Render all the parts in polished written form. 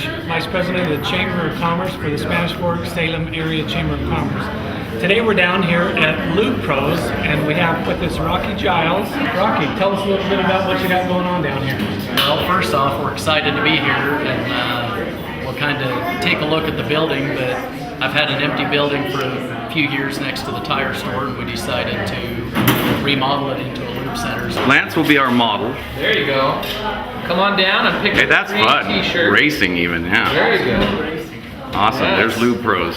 Vice President of the Chamber of Commerce for the Spanish Fork Salem Area Chamber of Commerce. Today we're down here at Lube Pros, and we have with us Rocky Giles. Rocky, tell us a little bit about what you got going on down here. Well, first off, we're excited to be here, and we'll kind of take a look at the building, but I've had an empty building for a few years next to the tire store, and we decided to remodel it into a lube center. Lance will be our model. There you go. Come on down and pick Hey, up that's a green fun. t-shirt. Racing even, yeah. There you go. Awesome. Yes. There's Lube Pros.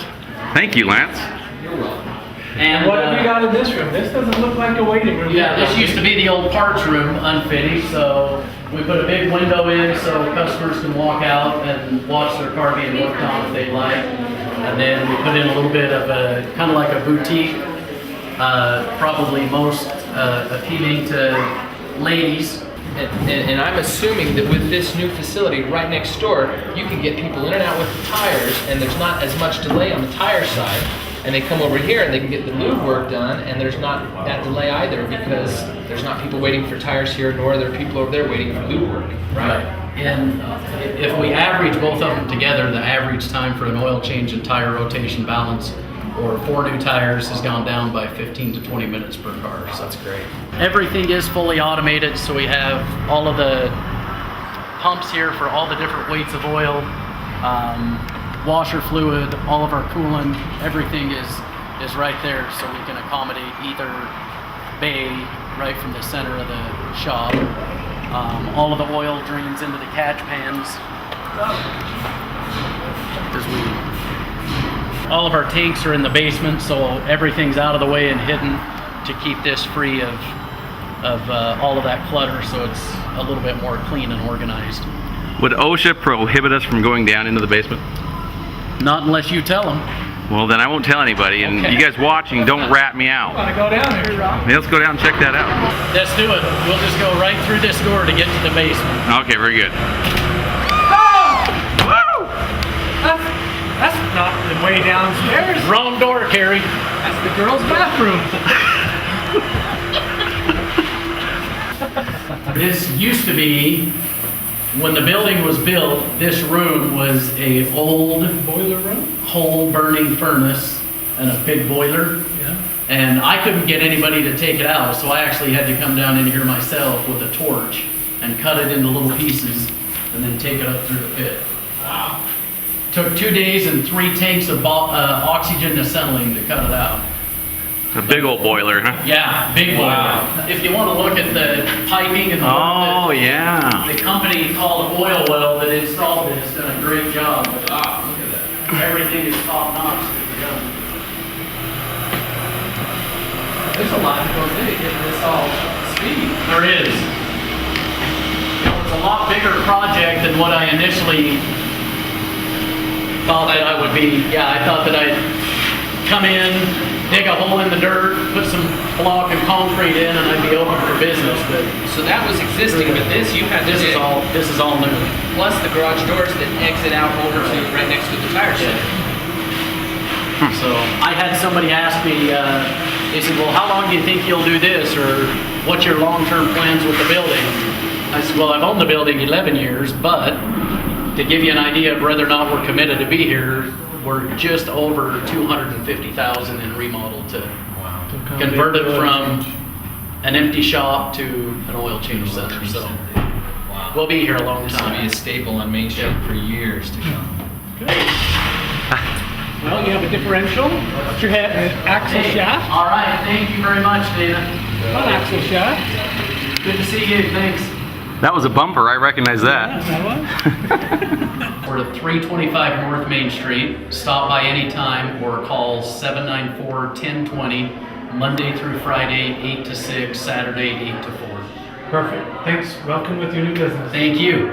Thank you, Lance. You're welcome. And What have you got in this room? This doesn't look like a waiting room. yeah, this used to be the old parts room, unfinished, so we put a big window in so customers can walk out and watch their car being worked on if they like. And then we put in a little bit of a, kind of like a boutique, probably most appealing to ladies. And I'm assuming that with this new facility right next door, you can get people in and out with the tires, and there's not as much delay on the tire side. And they come over here and they can get the lube work done, and there's not that delay either because there's not people waiting for tires here, nor are there people over there waiting for lube work. Right. And if we average both of them together, the average time for an oil change and tire rotation balance or 4 new tires has gone down by 15 to 20 minutes per car. So That's great. everything is fully automated, so we have all of the pumps here for all the different weights of oil, washer fluid, all of our coolant, everything is right there, so we can accommodate either bay right from the center of the shop. All of the oil drains into the catch pans. All of our tanks are in the basement, so everything's out of the way and hidden to keep this free of all of that clutter, so it's a little bit more clean and organized. Would OSHA prohibit us from going down into the basement? Not unless you tell them. Well, then I won't tell anybody. And Okay. you guys watching, don't rat me out. Want to go down there, Rocky? Let's go down and check that out. Let's do it. We'll just go right through this door to get to the basement. Okay, very good. That's not the way downstairs. Wrong door, Carrie. That's the girls' bathroom. This used to be, when the building was built, this room was a old Boiler room? coal burning furnace and a big boiler. Yeah. And I couldn't get anybody to take it out, so I actually had to come down in here myself with a torch and cut it into little pieces and then take it up through the pit. Wow. Took 2 days and 3 tanks of oxygen acetylene to cut it out. A big old boiler, huh? Yeah, big boiler. Wow. If you want to look at the piping and the Oh, yeah. the company called Oil Well that installed it has done a great job. Wow, look at that. Everything is top notch. There's a lot that goes into getting this all up to speed. There is. It was a lot bigger project than what I initially thought that I would be. Yeah, I thought that I'd come in, dig a hole in the dirt, put some block and concrete in, and I'd be open for business. But So that was existing, but this you had to this dig, is all new. plus the garage doors that exit out over to right next to the tire shed. So I had somebody ask me, they said, well, how long do you think you'll do this? Or what's your long-term plans with the building? I said, well, I've owned the building 11 years, but to give you an idea of whether or not we're committed to be here, we're just over 250,000 in remodel to convert it from an empty shop to an oil change center. So Wow. we'll be here a long This will be time. a staple on Main Street for years to come. Well, you have a differential. What's your head? Axle shaft. All right, thank you very much, David. One axle shaft. Good to see you, thanks. That was a bumper. I recognize that. We're at 325 North Main Street. Stop by anytime or call 794-1020, Monday through Friday, 8 to 6, Saturday, 8 to 4. Perfect. Thanks. Welcome with your new business. Thank you.